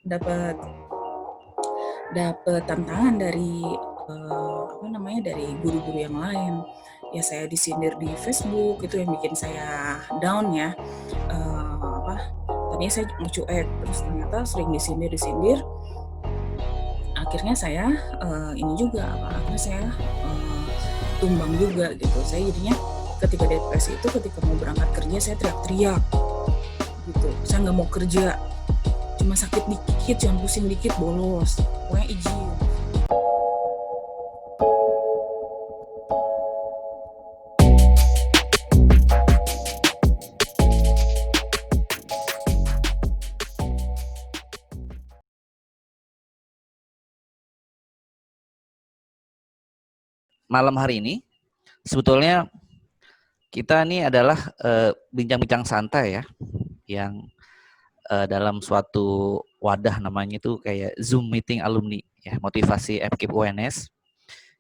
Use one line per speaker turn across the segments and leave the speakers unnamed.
dapat dapat tantangan dari dari guru-guru yang lain. Ya saya disindir di Facebook, itu yang bikin saya down ya. Tadinya saya mau cuek, terus ternyata sering disindir. Akhirnya saya akhirnya saya tumbang juga gitu. Saya jadinya ketika depresi itu, ketika mau berangkat kerja saya teriak-teriak gitu. Saya nggak mau kerja, cuma sakit dikit, cuma pusing dikit bolos, pokoknya izin.
Malam hari ini sebetulnya kita ini adalah bincang-bincang santai ya, yang dalam suatu wadah namanya itu kayak Zoom meeting alumni ya, motivasi FKIP UNS,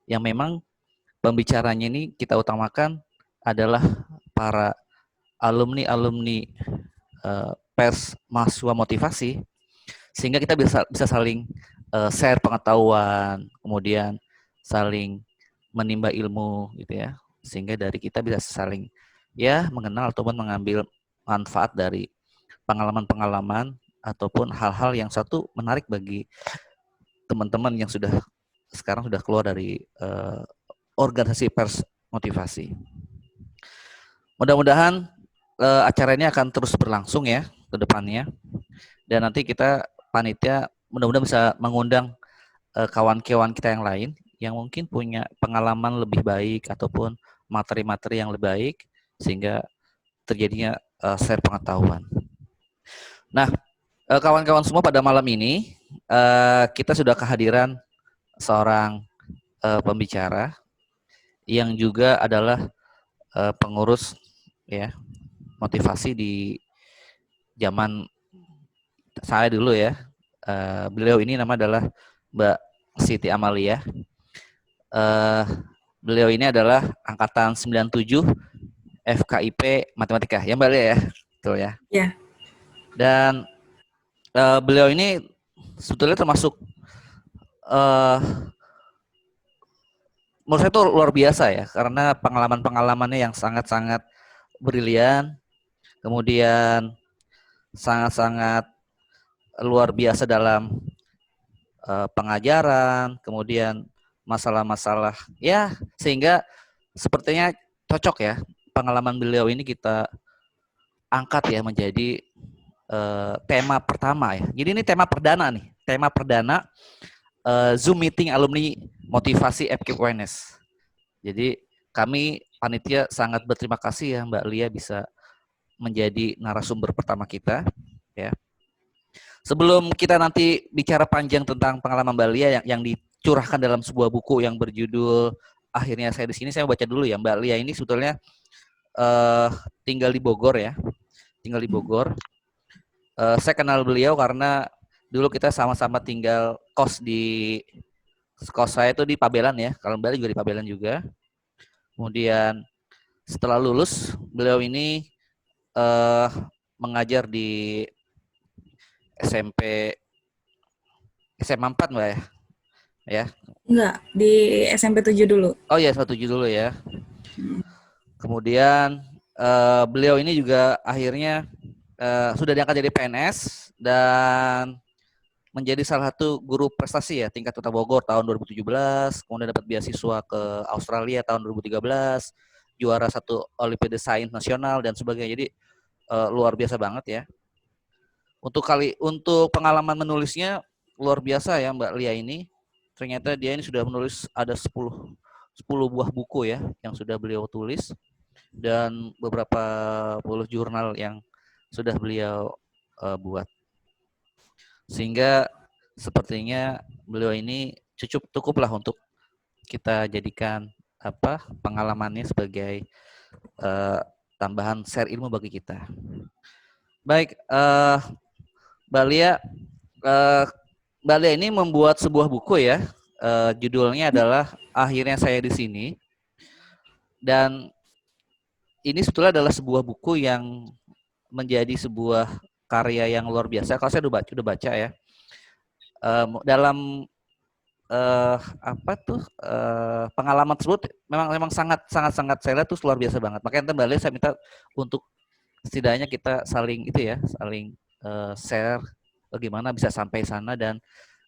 yang memang pembicaranya ini kita utamakan adalah para alumni pers mahasiswa motivasi, sehingga kita bisa saling share pengetahuan, kemudian saling menimba ilmu gitu ya, sehingga dari kita bisa saling ya mengenal ataupun mengambil manfaat dari pengalaman-pengalaman ataupun hal-hal yang satu menarik bagi teman-teman yang sekarang sudah keluar dari organisasi pers motivasi. Mudah-mudahan acara ini akan terus berlangsung ya ke depannya, dan nanti kita panitia mudah-mudahan bisa mengundang kawan-kawan kita yang lain yang mungkin punya pengalaman lebih baik ataupun materi-materi yang lebih baik, sehingga terjadinya share pengetahuan. Nah, kawan-kawan semua, pada malam ini kita sudah kehadiran seorang pembicara yang juga adalah pengurus ya motivasi di zaman saya dulu ya. Beliau ini nama adalah Mbak Siti Amalia. Beliau ini adalah angkatan 97 FKIP Matematika ya Mbak Lia ya, betul ya.
Ya.
Dan beliau ini sebetulnya termasuk menurut saya itu luar biasa ya, karena pengalaman-pengalamannya yang sangat-sangat brilian, kemudian sangat-sangat luar biasa dalam pengajaran, kemudian masalah-masalah ya, sehingga sepertinya cocok ya pengalaman beliau ini kita angkat ya menjadi tema pertama ya. Jadi ini tema perdana Zoom meeting alumni motivasi FKIP UNS. Jadi kami panitia sangat berterima kasih ya Mbak Lia bisa menjadi narasumber pertama kita ya. Sebelum kita nanti bicara panjang tentang pengalaman Mbak Lia yang dicurahkan dalam sebuah buku yang berjudul Akhirnya Saya di Sini, saya baca dulu ya. Mbak Lia ini sebetulnya tinggal di Bogor ya. Tinggal di Bogor. Saya kenal beliau karena dulu kita sama-sama tinggal kos saya itu di Pabelan ya. Kalau Mbak Lia juga di Pabelan juga. Kemudian setelah lulus, beliau ini mengajar di SMP SMA 4 Mbak ya. Ya.
Enggak, di SMP 7 dulu.
Oh ya, 17 dulu ya. Kemudian beliau ini juga akhirnya sudah diangkat jadi PNS dan menjadi salah satu guru prestasi ya tingkat Kota Bogor tahun 2017, kemudian dapat beasiswa ke Australia tahun 2013, juara 1 Olimpiade Sains Nasional dan sebagainya. Jadi luar biasa banget ya. Untuk pengalaman menulisnya luar biasa ya Mbak Lia ini. Ternyata dia ini sudah menulis ada 10 buah buku ya yang sudah beliau tulis, dan beberapa puluh jurnal yang sudah beliau buat. Sehingga sepertinya beliau ini cukuplah untuk kita jadikan pengalamannya sebagai tambahan share ilmu bagi kita. Baik, Mbak Lia ini membuat sebuah buku ya, judulnya adalah Akhirnya Saya di Sini, dan ini sebetulnya adalah sebuah buku yang menjadi sebuah karya yang luar biasa. Kalau saya udah baca ya, dalam apa tuh pengalaman tersebut memang sangat saya lihat tuh luar biasa banget. Makanya Mbak Lia saya minta untuk setidaknya kita saling itu ya, saling share bagaimana bisa sampai sana dan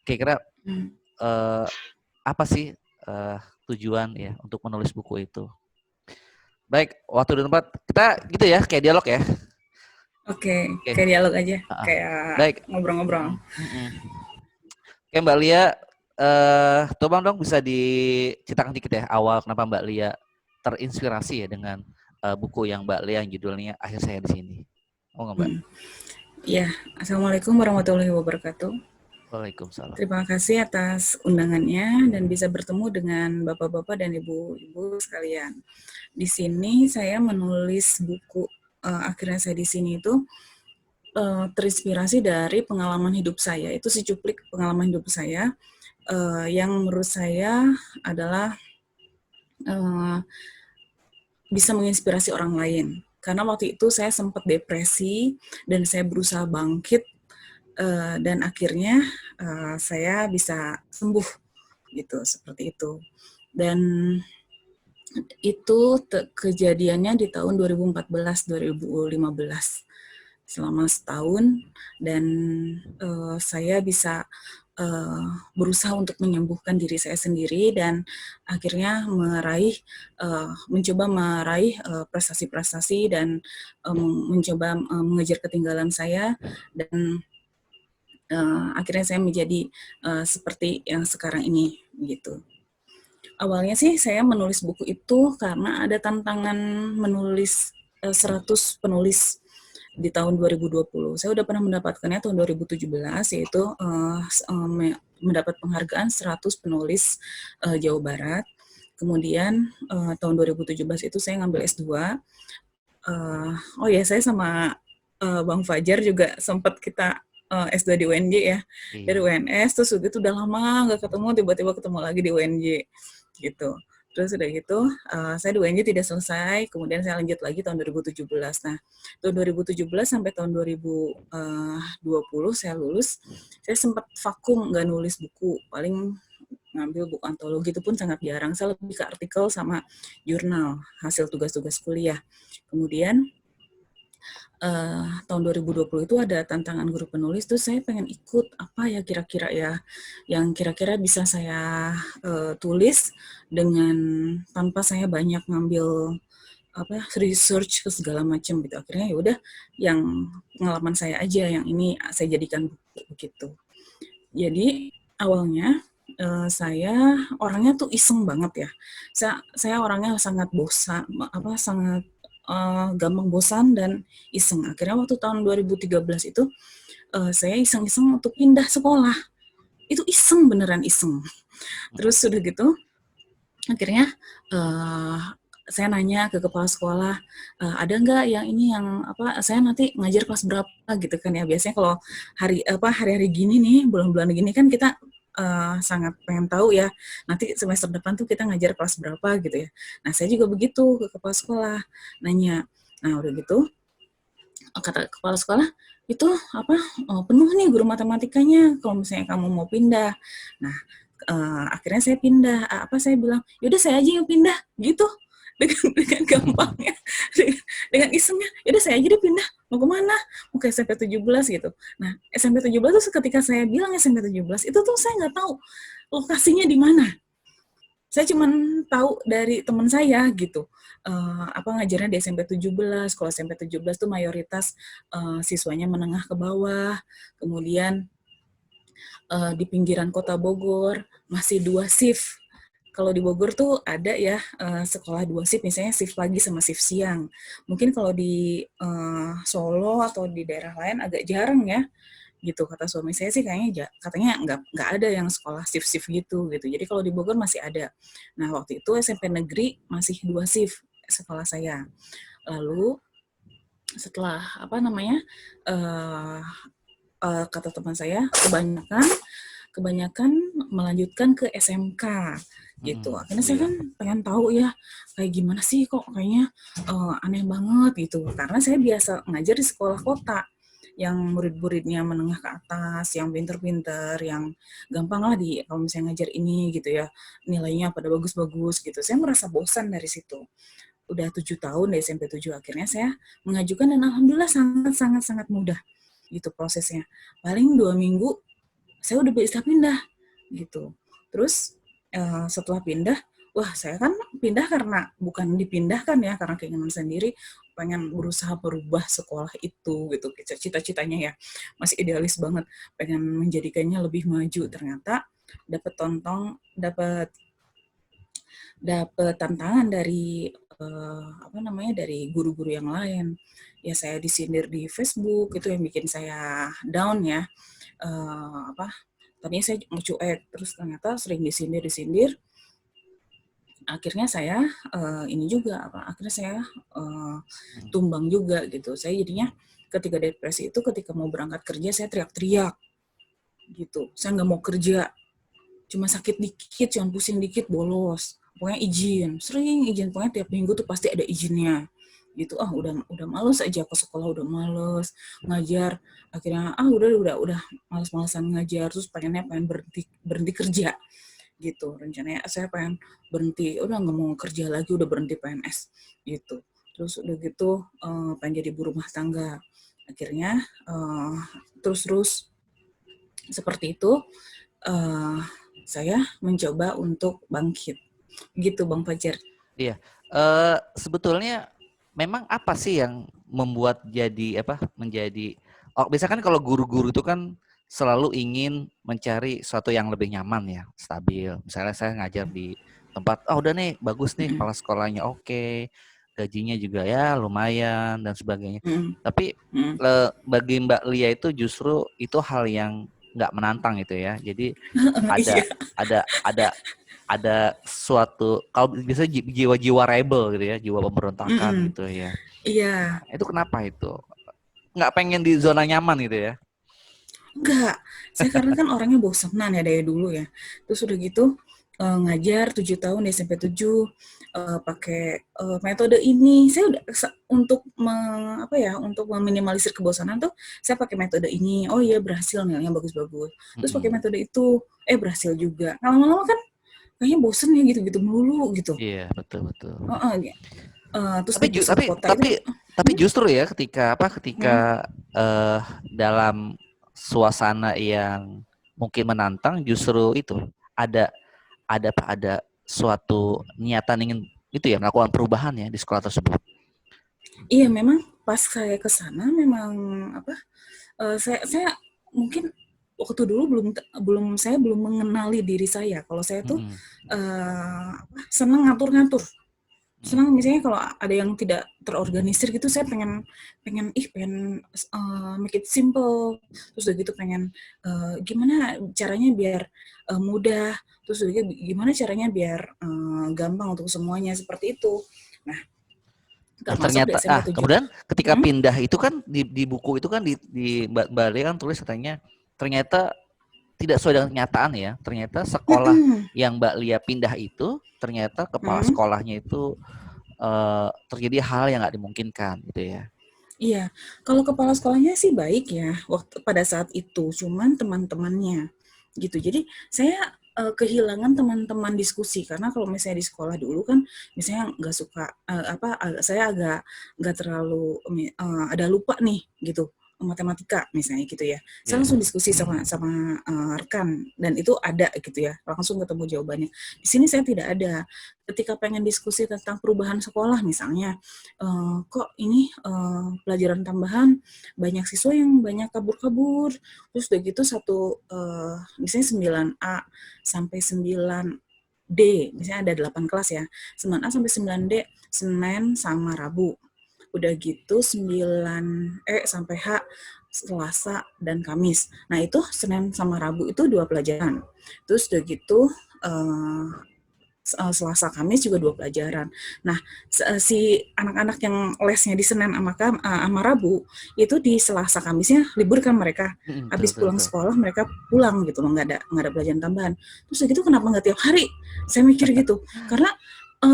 kira-kira apa sih tujuan ya untuk menulis buku itu. Baik, waktu dan tempat kita gitu ya, kayak dialog ya.
Oke, kayak dialog aja, kayak
baik.
Ngobrol-ngobrol.
Oke Mbak Lia, coba dong bisa diceritakan dikit ya awal kenapa Mbak Lia terinspirasi ya dengan buku yang Mbak Lia yang judulnya Akhir Saya di Sini. Oh nggak Mbak?
Iya, Assalamualaikum warahmatullahi wabarakatuh.
Waalaikumsalam.
Terima kasih atas undangannya dan bisa bertemu dengan bapak-bapak dan ibu-ibu sekalian. Di sini saya menulis buku Akhirnya Saya di Sini itu terinspirasi dari pengalaman hidup saya. Itu secuplik pengalaman hidup saya yang menurut saya adalah bisa menginspirasi orang lain. Karena waktu itu saya sempat depresi dan saya berusaha bangkit dan akhirnya saya bisa sembuh gitu, seperti itu. Dan itu kejadiannya di tahun 2014-2015 selama setahun dan saya bisa berusaha untuk menyembuhkan diri saya sendiri dan akhirnya mencoba meraih prestasi-prestasi dan mencoba mengejar ketinggalan saya dan akhirnya saya menjadi seperti yang sekarang ini gitu. Awalnya sih saya menulis buku itu karena ada tantangan menulis 100 penulis di tahun 2020. Saya udah pernah mendapatkannya tahun 2017, yaitu mendapat penghargaan 100 penulis Jawa Barat. Kemudian tahun 2017 itu saya ngambil S2. Oh ya, saya sama Bang Fajar juga sempat kita S2 di UNJ ya. Dari UNS, terus itu udah lama nggak ketemu, tiba-tiba ketemu lagi di UNJ gitu. Terus udah gitu, saya di UNJ tidak selesai, kemudian saya lanjut lagi tahun 2017. Nah, tahun 2017 sampai tahun 2020 saya lulus, saya sempat vakum nggak nulis buku, paling ngambil buku antologi itu pun sangat jarang, saya lebih ke artikel sama jurnal, hasil tugas-tugas kuliah. Kemudian tahun 2020 itu ada tantangan guru penulis, terus saya pengen ikut apa ya kira-kira ya yang kira-kira bisa saya tulis dengan tanpa saya banyak ngambil apa research ke segala macam gitu. Akhirnya ya udah yang pengalaman saya aja yang ini saya jadikan buku begitu. Jadi awalnya saya orangnya tuh iseng banget ya. Saya orangnya sangat bosan, sangat gampang bosan dan iseng. Akhirnya waktu tahun 2013 itu saya iseng-iseng untuk pindah sekolah. Itu iseng, beneran iseng. Terus sudah gitu, akhirnya saya nanya ke kepala sekolah, ada nggak yang ini yang apa? Saya nanti ngajar kelas berapa gitu kan ya. Biasanya kalau hari-hari gini nih, bulan-bulan gini kan kita sangat pengen tahu ya, nanti semester depan tuh kita ngajar kelas berapa gitu ya. Nah, saya juga begitu ke kepala sekolah, nanya. Nah, udah gitu, kata kepala sekolah, itu penuh nih guru matematikanya, kalau misalnya kamu mau pindah. Nah, akhirnya saya pindah. Saya bilang, yaudah saya aja yang pindah, gitu. Dengan gampangnya, dengan isengnya, yaudah saya aja deh pindah, mau kemana? Mau ke SMP 17 gitu. Nah, SMP 17 tuh ketika saya bilang SMP 17, itu tuh saya nggak tahu lokasinya di mana. Saya cuma tahu dari teman saya gitu, ngajarnya di SMP 17, kalau SMP 17 tuh mayoritas siswanya menengah ke bawah, kemudian di pinggiran kota Bogor, masih 2 shift. Kalau di Bogor tuh ada ya sekolah 2 shift, misalnya shift pagi sama shift siang. Mungkin kalau di Solo atau di daerah lain agak jarang ya, gitu kata suami saya sih kayaknya katanya nggak ada yang sekolah shift gitu. Jadi kalau di Bogor masih ada. Nah waktu itu SMP negeri masih 2 shift sekolah saya. Lalu setelah kata teman saya kebanyakan melanjutkan ke SMK gitu. Akhirnya saya kan pengen tahu ya kayak gimana sih kok kayaknya aneh banget gitu. Karena saya biasa ngajar di sekolah kota. yang murid-muridnya menengah ke atas, yang pinter-pinter, yang gampang lah kalau misalnya ngajar ini gitu ya, nilainya pada bagus-bagus gitu. Saya merasa bosan dari situ. Udah 7 tahun di SMP 7, akhirnya saya mengajukan dan alhamdulillah sangat mudah gitu prosesnya. Paling 2 minggu saya udah bisa pindah gitu. Terus setelah pindah, wah saya kan pindah karena bukan dipindahkan ya, karena keinginan sendiri, pengen berusaha berubah sekolah itu gitu, cita-citanya ya, masih idealis banget, pengen menjadikannya lebih maju. Ternyata dapat dapat tantangan dari dari guru-guru yang lain. Ya saya disindir di Facebook, itu yang bikin saya down ya. Tadinya saya mau cuek, terus ternyata sering disindir. Akhirnya saya akhirnya saya tumbang juga gitu. Saya jadinya ketika depresi itu, ketika mau berangkat kerja saya teriak-teriak gitu. Saya nggak mau kerja, cuma sakit dikit, cuma pusing dikit, bolos. Pokoknya sering izin, pokoknya tiap minggu tuh pasti ada izinnya gitu. Udah males aja ke sekolah, udah males ngajar. Akhirnya udah males-malesan ngajar, terus pengen berhenti kerja gitu. Rencananya saya pengen berhenti, udah nggak mau kerja lagi, udah berhenti PNS gitu. Terus udah gitu pengen jadi ibu rumah tangga. Akhirnya terus seperti itu saya mencoba untuk bangkit gitu, Bang Fajar.
Iya, sebetulnya memang apa sih yang membuat menjadi biasanya kan kalau guru-guru itu kan selalu ingin mencari sesuatu yang lebih nyaman ya, stabil. Misalnya saya ngajar di tempat, udah nih bagus nih, kepala sekolahnya oke, gajinya juga ya lumayan dan sebagainya. Tapi bagi Mbak Lia itu justru itu hal yang nggak menantang gitu ya. Jadi ada
Iya.
ada suatu, kalau biasanya jiwa-jiwa rebel gitu ya, jiwa pemberontakan gitu ya.
Iya.
Itu kenapa itu? Nggak pengen di zona nyaman gitu ya?
Enggak, saya karena kan orangnya bosenan ya dari dulu ya. Terus udah gitu ngajar 7 tahun di SMP 7 pakai metode ini. Saya udah untuk untuk meminimalisir kebosanan tuh saya pakai metode ini. Oh iya, berhasil, nilainya bagus-bagus. Terus pakai metode itu, berhasil juga. Lama-lama kan kayaknya bosen ya gitu-gitu melulu gitu.
Iya, betul.
Terus di pusat kota itu.
Tapi justru ya ketika dalam suasana yang mungkin menantang, justru itu ada suatu niatan ingin itu ya, melakukan perubahan ya di sekolah tersebut.
Iya, memang pas saya ke sana memang saya mungkin waktu dulu saya belum mengenali diri saya. Kalau saya tuh senang ngatur-ngatur. Senang misalnya kalau ada yang tidak terorganisir gitu, saya pengen make it simple. Terus udah gitu pengen gimana caranya biar mudah. Terus udah gitu gimana caranya biar gampang untuk semuanya, seperti itu. Nah,
Dan
masuk di
ternyata
SMP 7.
kemudian ketika pindah itu kan di buku itu kan di Mbak Lia kan tulis katanya ternyata tidak sesuai dengan kenyataan ya. Ternyata sekolah yang Mbak Lia pindah itu ternyata kepala sekolahnya itu terjadi hal yang nggak dimungkinkan gitu ya.
Iya, kalau kepala sekolahnya sih baik ya pada saat itu, cuman teman-temannya gitu. Jadi saya kehilangan teman-teman diskusi, karena kalau misalnya di sekolah dulu kan misalnya nggak suka saya agak nggak terlalu ada lupa nih gitu matematika misalnya gitu ya. Saya langsung diskusi sama rekan dan itu ada gitu ya, langsung ketemu jawabannya. Di sini saya tidak ada. Ketika pengen diskusi tentang perubahan sekolah misalnya, kok ini pelajaran tambahan banyak siswa yang banyak kabur-kabur, terus udah gitu misalnya 9A sampai 9D, misalnya ada 8 kelas ya, 9A sampai 9D Senin sama Rabu, udah gitu 9E sampai H Selasa dan Kamis. Nah itu Senin sama Rabu itu 2 pelajaran, terus udah gitu Selasa Kamis juga 2 pelajaran. Nah, si anak-anak yang lesnya di Senin sama Rabu itu di Selasa Kamisnya libur kan mereka. Habis pulang sekolah mereka pulang gitu loh, nggak ada pelajaran tambahan. Terus gitu kenapa nggak tiap hari? Saya mikir gitu. Karena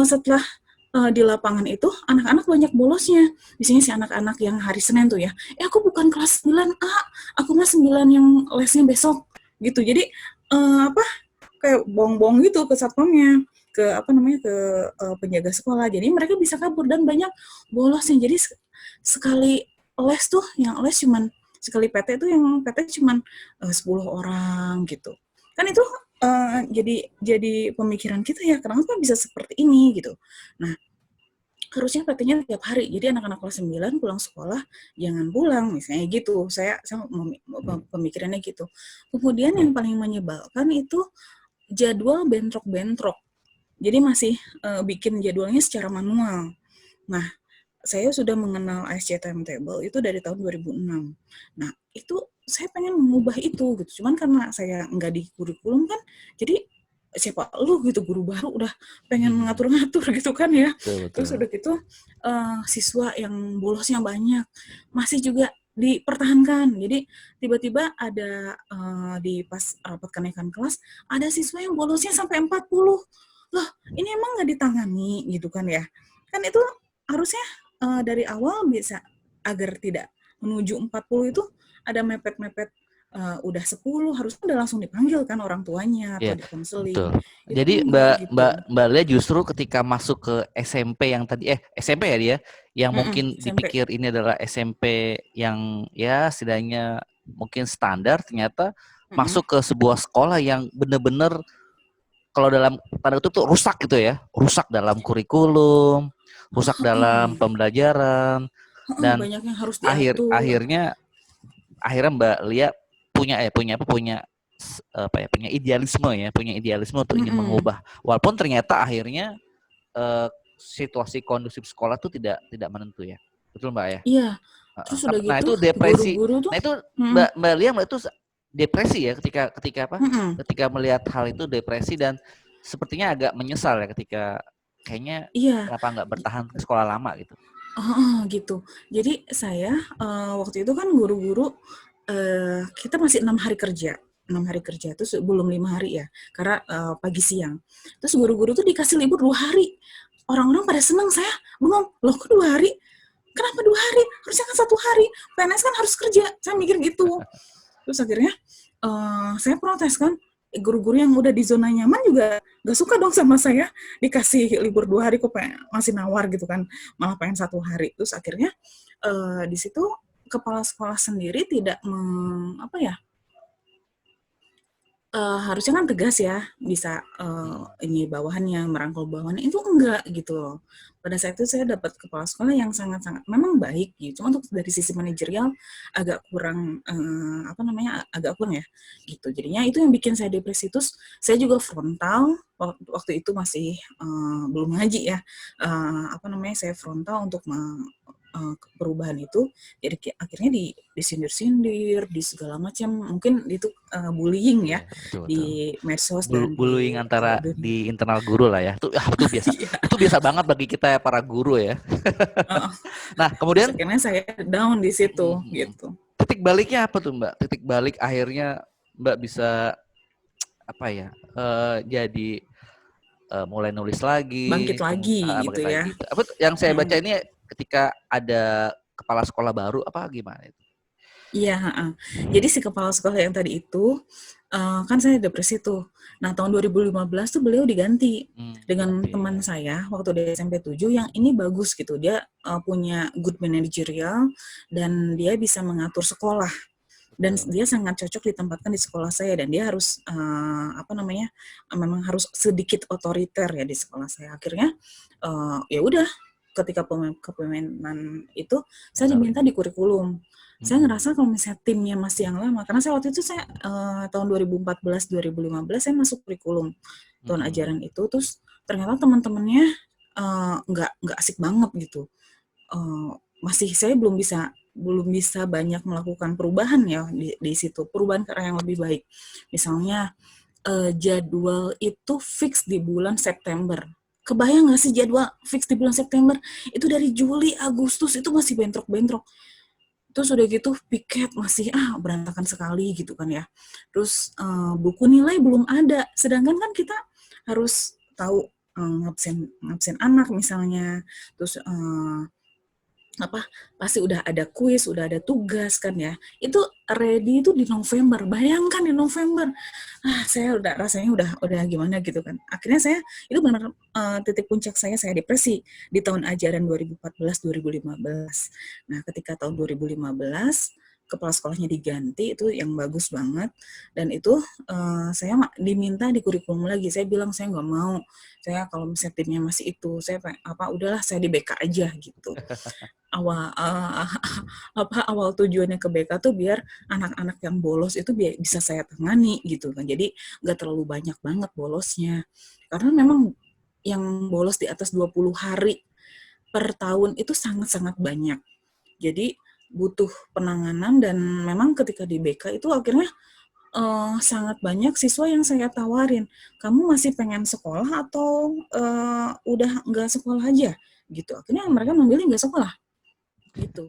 setelah di lapangan itu anak-anak banyak bolosnya. Biasanya si anak-anak yang hari Senin tuh ya, aku bukan kelas 9A, aku mah 9 yang lesnya besok gitu. Jadi apa kayak bohong-bohong gitu ke satpamnya, ke apa namanya ke penjaga sekolah. Jadi mereka bisa kabur dan banyak bolosnya. Jadi sekali les tuh yang les cuman sekali PT tuh yang PT cuman 10 orang gitu. Kan itu jadi pemikiran kita ya, kenapa bisa seperti ini gitu. Nah, harusnya PT-nya tiap hari. Jadi anak-anak kelas 9 pulang sekolah jangan pulang misalnya gitu. Saya pemikirannya gitu. Kemudian yang paling menyebalkan itu jadwal bentrok-bentrok. Jadi masih bikin jadwalnya secara manual. Nah, saya sudah mengenal ASC timetable itu dari tahun 2006. Nah, itu saya pengen mengubah itu gitu. Cuman karena saya nggak di kurikulum kan, jadi siapa lu gitu guru baru udah pengen ngatur-ngatur gitu kan ya.
Betul,
Terus
betul.
udah gitu siswa yang bolosnya banyak masih juga dipertahankan. Jadi tiba-tiba ada di pas rapat kenaikan kelas ada siswa yang bolosnya sampai 40. Loh, ini emang nggak ditangani gitu kan ya. Kan itu harusnya dari awal bisa agar tidak menuju 40 itu ada mepet-mepet udah 10 harusnya udah langsung dipanggil kan orang tuanya atau
Ya,
dikonseling.
betul.
Itu
Jadi
enggak
Mbak
gitu.
Mbak Mbak Lia justru ketika masuk ke SMP yang tadi SMP ya dia, yang mungkin
SMP.
dipikir ini adalah SMP yang ya setidaknya mungkin standar, ternyata
Mm-mm.
masuk ke sebuah sekolah yang benar-benar kalau dalam tanda kutip tuh rusak gitu ya, rusak dalam kurikulum, rusak dalam pembelajaran, dan
Banyak yang harus diatur.
akhirnya Mbak Lia punya idealisme untuk ingin
Mm-mm.
mengubah, walaupun ternyata akhirnya situasi kondusif sekolah tuh tidak tidak menentu ya, betul Mbak ya.
Iya, terus udah
Nah
gitu
itu depresi,
guru-guru tuh
nah itu
mm,
Mbak Lia itu depresi ya ketika ketika apa
mm-mm.
ketika melihat hal itu, depresi, dan sepertinya agak menyesal ya ketika kayaknya
Iya,
kenapa nggak bertahan ke sekolah lama gitu.
gitu. Jadi saya waktu itu kan guru-guru kita masih 6 hari kerja. 6 hari kerja itu belum 5 hari ya, karena pagi siang. Terus guru-guru tuh dikasih libur 2 hari. Orang-orang pada senang, saya bengong. Loh kok 2 hari? Kenapa 2 hari? Harusnya kan 1 hari. PNS kan harus kerja. Saya mikir gitu. Terus akhirnya saya protes kan. Guru-guru yang udah di zona nyaman juga gak suka dong sama saya dikasih libur 2 hari kok masih nawar gitu kan, malah pengen 1 hari. Terus akhirnya di situ kepala sekolah sendiri tidak apa ya, harusnya kan tegas ya, bisa ini bawahannya, merangkul bawahannya, itu enggak gitu loh. Pada saat itu saya dapat kepala sekolah yang sangat-sangat memang baik gitu, cuma untuk dari sisi manajerial agak kurang apa namanya, agak kurang ya gitu. Jadinya itu yang bikin saya depresi. Terus saya juga frontal waktu itu masih belum ngaji ya, apa namanya, saya frontal untuk perubahan itu. Jadi akhirnya disindir-sindir, di segala macam, mungkin itu bullying ya,
Iya, betul, betul.
di medsos dan
Bullying
di
antara
dunia.
di internal guru lah ya.
Iya.
Itu biasa banget bagi kita ya, para guru ya. Nah,
Terus
kemudian
akhirnya saya down di situ gitu.
titik baliknya apa tuh Mbak? Titik balik akhirnya Mbak bisa apa ya? Jadi mulai nulis
Bangkit
lagi,
lagi
bangkit
gitu
lagi.
ya.
Apa yang saya baca
Mm-mm.
ini ketika ada kepala sekolah baru apa gimana itu?
Iya, jadi si kepala sekolah yang tadi itu, kan saya depresi tuh. Nah, tahun 2015 tuh beliau diganti dengan
Ganti ya.
teman saya waktu di SMP 7 yang ini bagus gitu. Dia punya good managerial dan dia bisa mengatur sekolah. Dan
Betul.
dia sangat cocok ditempatkan di sekolah saya dan dia harus apa namanya, memang harus sedikit otoriter ya di sekolah saya. Akhirnya ya udah ketika kepemimpinan itu saya
Betul.
diminta di kurikulum. Saya ngerasa kalau misalnya timnya masih yang lama, karena saya waktu itu saya tahun 2014 2015 saya masuk kurikulum tahun ajaran itu, terus ternyata teman-temannya nggak asik banget gitu. Masih saya belum bisa banyak melakukan perubahan ya di situ, perubahan ke arah yang lebih baik. Misalnya jadwal itu fix di bulan September. Kebayang nggak sih jadwal fix di bulan September? Itu dari Juli, Agustus itu masih bentrok-bentrok. Terus udah gitu piket masih berantakan sekali gitu kan ya. Terus buku nilai belum ada. Sedangkan kan kita harus tahu ngabsen ngabsen anak misalnya, terus, pasti udah ada kuis, udah ada tugas kan ya. Itu ready itu di November. Bayangkan di November. Saya udah rasanya udah gimana gitu kan. Akhirnya saya itu benar titik puncak saya depresi di tahun ajaran 2014-2015. Nah, ketika tahun 2015 kepala sekolahnya diganti itu yang bagus banget dan itu saya diminta di kurikulum lagi. Saya bilang saya nggak mau. Saya kalau misalnya timnya masih itu, saya udahlah saya di BK aja gitu awal awal tujuannya ke BK tuh biar anak-anak yang bolos itu bisa saya tangani gitu kan. Jadi nggak terlalu banyak banget bolosnya. Karena memang yang bolos di atas 20 hari per tahun itu sangat-sangat banyak. Jadi butuh penanganan dan memang ketika di BK itu akhirnya sangat banyak siswa yang saya tawarin, kamu masih pengen sekolah atau udah nggak sekolah aja gitu. Akhirnya mereka memilih nggak sekolah gitu.